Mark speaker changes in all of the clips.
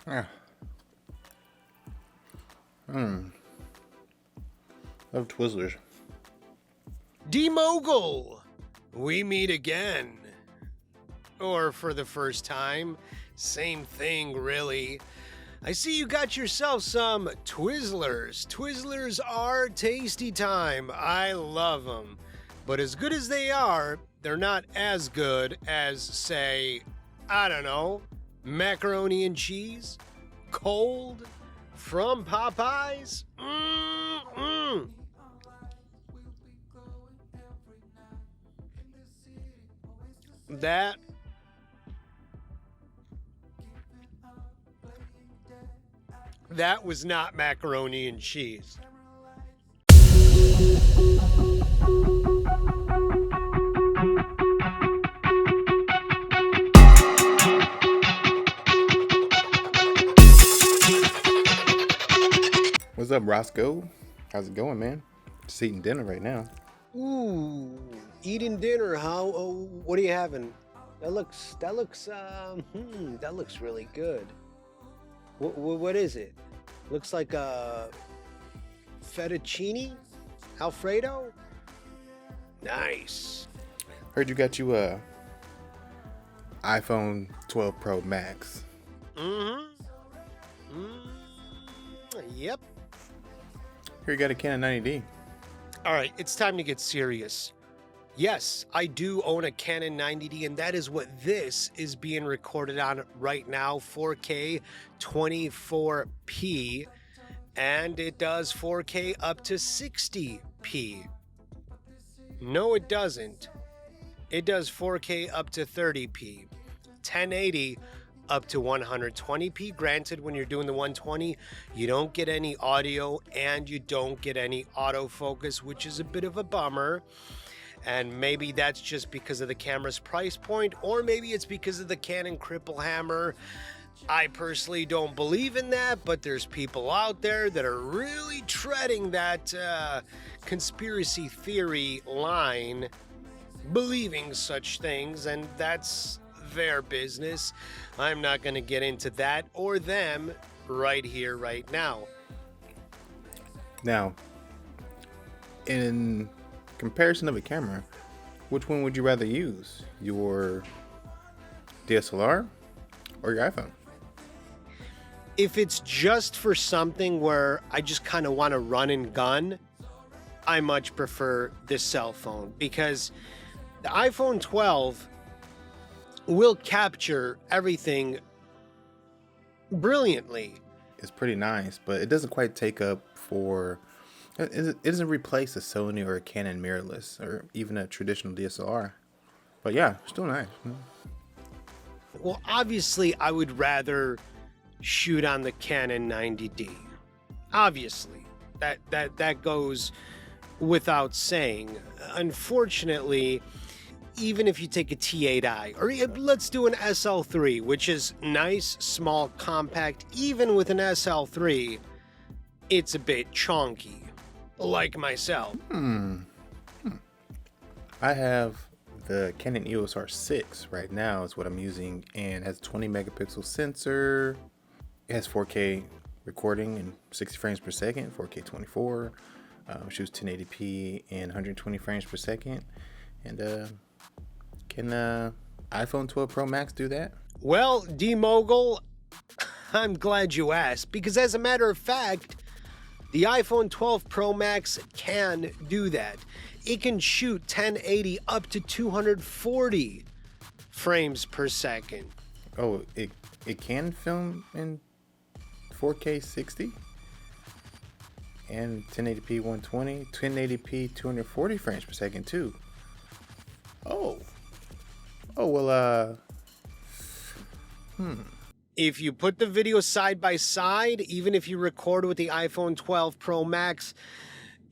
Speaker 1: Ah. Love Twizzlers.
Speaker 2: Dmogul, we meet again. Or for the first time. Same thing, really. I see you got yourself some Twizzlers. Twizzlers are tasty time. I love them. But as good as they are, they're not as good as, say, I don't know, macaroni and cheese, cold, from Popeyes. That was not macaroni and cheese.
Speaker 1: What's up, Roscoe? How's it going, man? Just eating dinner right now.
Speaker 2: Ooh, eating dinner, huh? Oh, what are you having? That looks really good. What is it? Looks like a fettuccine Alfredo. Nice.
Speaker 1: Heard you got you a iPhone 12 Pro Max.
Speaker 2: Yep.
Speaker 1: Here you got a Canon 90D.
Speaker 2: All right, it's time to get serious. Yes, I do own a Canon 90D, and that is what this is being recorded on right now, 4K 24p, and it does 4K up to 60p. No, it doesn't. It does 4K up to 30p, 1080 up to 120p. Granted, when you're doing the 120, you don't get any audio and you don't get any autofocus, which is a bit of a bummer. And maybe that's just because of the camera's price point, or maybe it's because of the Canon Cripple Hammer. I personally don't believe in that, but there's people out there that are really treading that conspiracy theory line, believing such things, and that's their business. I'm not going to get into that or them right here, right now.
Speaker 1: Now, in comparison of a camera, which one would you rather use? Your DSLR or your iPhone?
Speaker 2: If it's just for something where I just kind of want to run and gun, I much prefer the cell phone, because the iPhone 12 will capture everything brilliantly.
Speaker 1: It's pretty nice, but it doesn't quite take up for... It doesn't replace a Sony or a Canon Mirrorless or even a traditional DSLR. But yeah, still nice.
Speaker 2: Well, obviously, I would rather shoot on the Canon 90D. Obviously, that goes without saying. Unfortunately, even if you take a T8i, or let's do an SL3, which is nice, small, compact, even with an SL3, it's a bit chonky. Like myself.
Speaker 1: I have the Canon EOS R6 right now is what I'm using, and it has a 20 megapixel sensor. It has 4K recording and 60 frames per second, 4K 24, shoots 1080p and 120 frames per second. And can iPhone 12 Pro Max do that?
Speaker 2: Well, Dmogul, I'm glad you asked, because as a matter of fact, the iPhone 12 Pro Max can do that. It can shoot 1080 up to 240 frames per second.
Speaker 1: Oh, it can film in 4K 60 and 1080p 120, 1080p 240 frames per second too. Oh well,
Speaker 2: If you put the video side by side, even if you record with the iPhone 12 Pro Max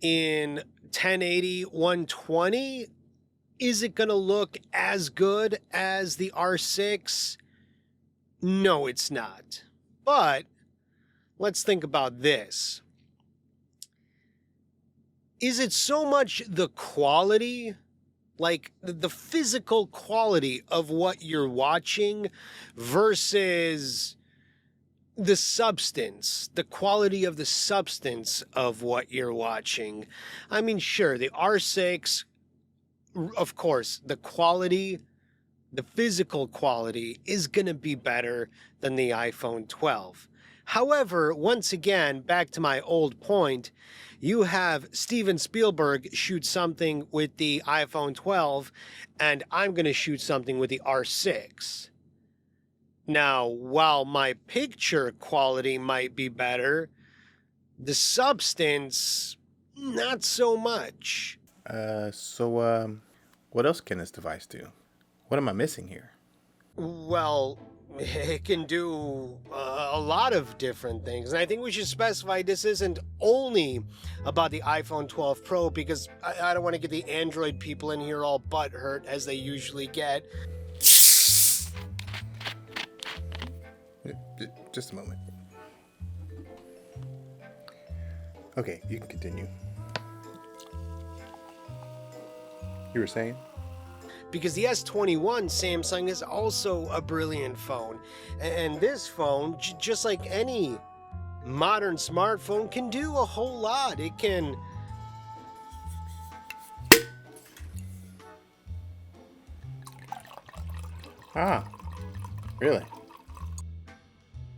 Speaker 2: in 1080, 120, is it going to look as good as the R6? No, it's not. But let's think about this. Is it so much the quality, like the physical quality of what you're watching versus the substance, the quality of the substance of what you're watching. I mean, sure, the R6, of course, the quality, the physical quality is going to be better than the iPhone 12. However, once again, back to my old point, you have Steven Spielberg shoot something with the iPhone 12, and I'm going to shoot something with the R6. Now, while my picture quality might be better, the substance, not so much.
Speaker 1: What else can this device do? What am I missing here?
Speaker 2: Well, it can do a lot of different things. And I think we should specify this isn't only about the iPhone 12 Pro, because I don't want to get the Android people in here all butthurt as they usually get.
Speaker 1: Just a moment. Okay, you can continue. You were saying?
Speaker 2: Because the S21 Samsung is also a brilliant phone. And this phone, just like any modern smartphone, can do a whole lot. It can...
Speaker 1: Ah, really?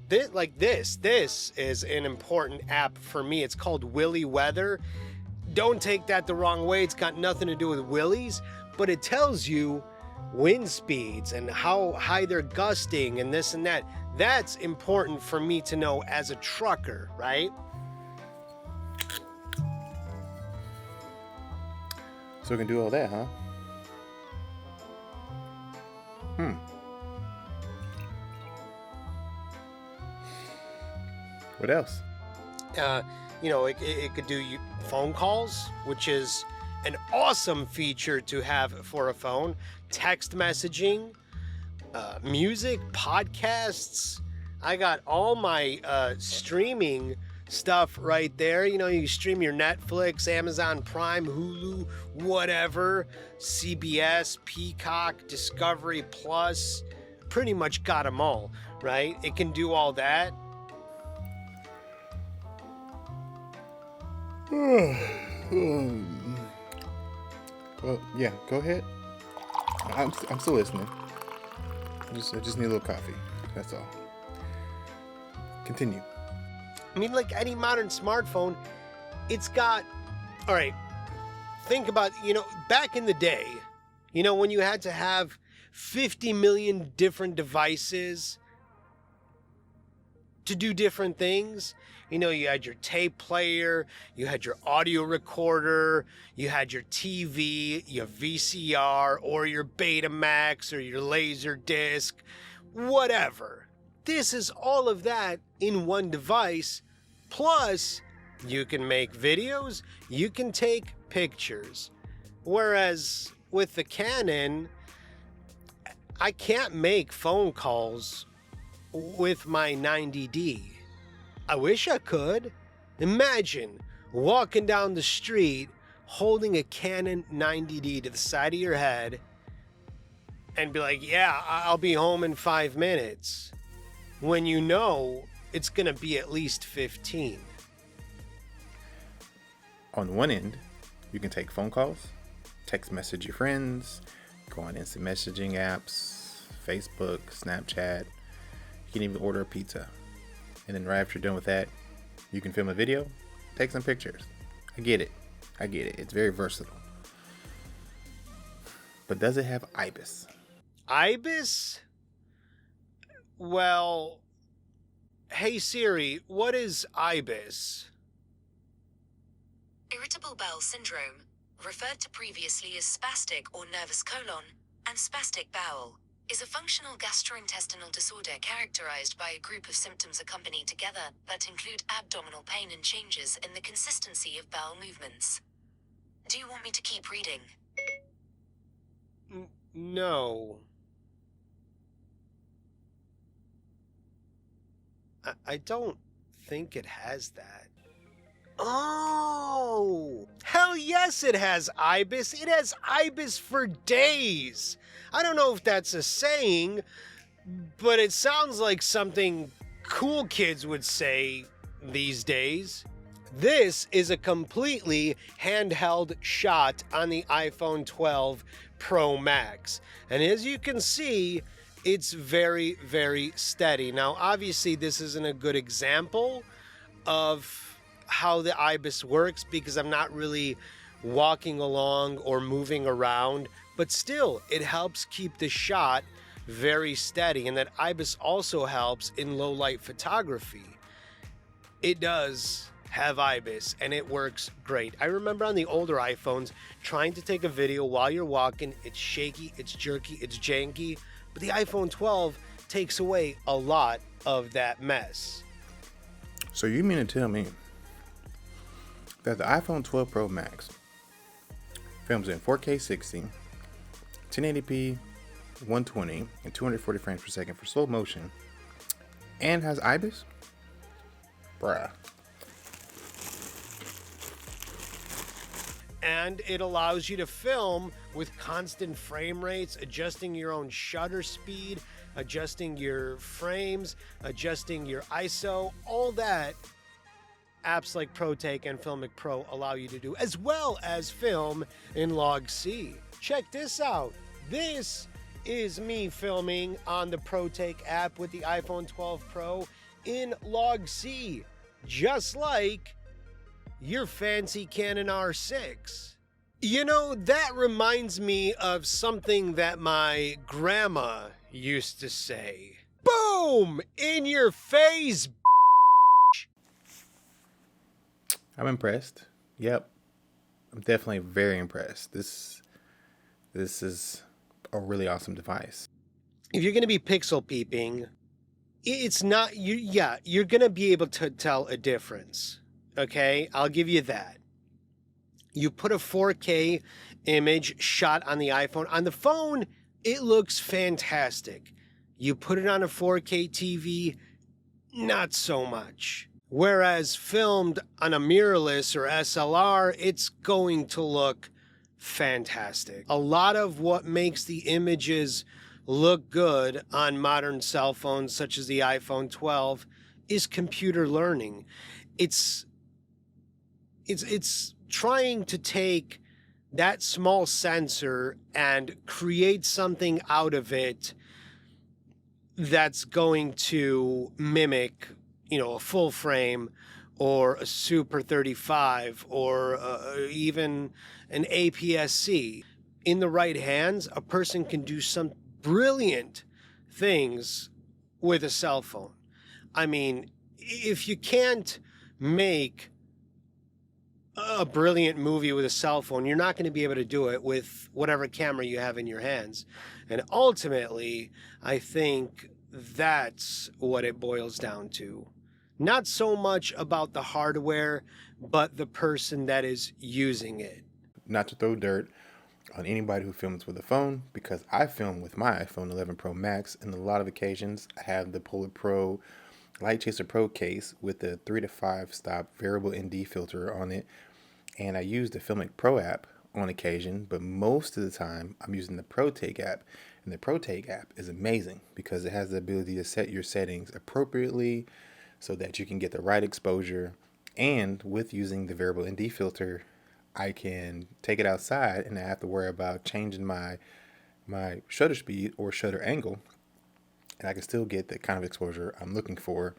Speaker 2: This is an important app for me. It's called Willy Weather. Don't take that the wrong way. It's got nothing to do with willies, but it tells you wind speeds and how high they're gusting and this and that. That's important for me to know as a trucker, right?
Speaker 1: So it can do all that, huh? What else?
Speaker 2: It could do phone calls, which is an awesome feature to have for a phone. Text messaging, music, podcasts. I got all my streaming stuff right there. You know, you stream your Netflix, Amazon Prime, Hulu, whatever, CBS, Peacock, Discovery Plus. Pretty much got them all, right? It can do all that.
Speaker 1: Well, yeah, go ahead. I'm still listening. I just need a little coffee. That's all. Continue.
Speaker 2: I mean, like any modern smartphone, it's got... All right, think about, back in the day, when you had to have 50 million different devices to do different things. You had your tape player, you had your audio recorder, you had your TV, your VCR, or your Betamax, or your Laserdisc, whatever. This is all of that in one device, plus you can make videos, you can take pictures. Whereas with the Canon, I can't make phone calls with my 90D. I wish I could. Imagine walking down the street holding a Canon 90D to the side of your head and be like, yeah, I'll be home in 5 minutes, when you know it's going to be at least 15.
Speaker 1: On one end, you can take phone calls, text message your friends, go on instant messaging apps, Facebook, Snapchat. You can even order a pizza. And then right after you're done with that, you can film a video, take some pictures. I get it. It's very versatile. But does it have IBIS?
Speaker 2: IBIS? Well, hey Siri, what is IBIS?
Speaker 3: Irritable bowel syndrome, referred to previously as spastic or nervous colon, and spastic bowel, is a functional gastrointestinal disorder characterized by a group of symptoms accompanied together that include abdominal pain and changes in the consistency of bowel movements. Do you want me to keep reading?
Speaker 2: No. I don't think it has that. Oh! Hell yes it has IBIS! It has IBIS for days! I don't know if that's a saying, but it sounds like something cool kids would say these days. This is a completely handheld shot on the iPhone 12 Pro Max. And as you can see, it's very, very steady. Now, obviously, this isn't a good example of how the IBIS works because I'm not really walking along or moving around, but still, it helps keep the shot very steady. And that IBIS also helps in low light photography. It does have IBIS and it works great. I remember on the older iPhones trying to take a video while you're walking. It's shaky, it's jerky, it's janky, but the iPhone 12 takes away a lot of that mess.
Speaker 1: So you mean to tell me that the iPhone 12 Pro Max films in 4K 60, 1080p, 120, and 240 frames per second for slow motion and has IBIS? Bruh.
Speaker 2: And it allows you to film with constant frame rates, adjusting your own shutter speed, adjusting your frames, adjusting your ISO, all that apps like ProTake and Filmic Pro allow you to do, as well as film in Log C. Check this out. This is me filming on the ProTake app with the iPhone 12 Pro in Log C, just like your fancy Canon R6. You know, that reminds me of something that my grandma used to say. Boom! In your face,
Speaker 1: I'm impressed. Yep. I'm definitely very impressed. This is a really awesome device.
Speaker 2: If you're going to be pixel peeping, it's not you're going to be able to tell a difference. Okay? I'll give you that. You put a 4K image shot on the iPhone. On the phone, it looks fantastic. You put it on a 4K TV, not so much. Whereas filmed on a mirrorless or SLR, it's going to look fantastic. A lot of what makes the images look good on modern cell phones, such as the iPhone 12, is computer learning. It's trying to take that small sensor and create something out of it that's going to mimic, a full frame or a Super 35 or even an APS-C. In the right hands, a person can do some brilliant things with a cell phone. I mean, if you can't make a brilliant movie with a cell phone, you're not going to be able to do it with whatever camera you have in your hands. And ultimately, I think that's what it boils down to. Not so much about the hardware, but the person that is using it.
Speaker 1: Not to throw dirt on anybody who films with a phone, because I film with my iPhone 11 Pro Max, and a lot of occasions I have the Polar Pro Light Chaser Pro case with the 3 to 5 stop variable ND filter on it, and I use the Filmic Pro app on occasion, but most of the time I'm using the ProTake app, and the ProTake app is amazing because it has the ability to set your settings appropriately so that you can get the right exposure, and with using the variable ND filter, I can take it outside and I have to worry about changing my shutter speed or shutter angle, and I can still get the kind of exposure I'm looking for,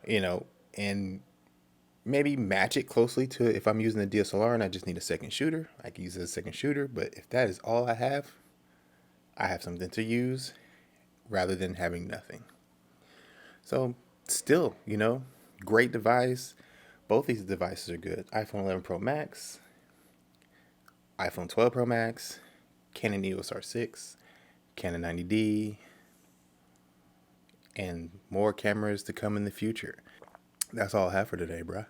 Speaker 1: and maybe match it closely to if I'm using a DSLR and I just need a second shooter, I can use it as a second shooter. But if that is all I have something to use rather than having nothing. So still, great device. Both these devices are good. iPhone 11 Pro Max, iPhone 12 Pro Max, Canon EOS R6, Canon 90D, and more cameras to come in the future. That's all I have for today, bruh.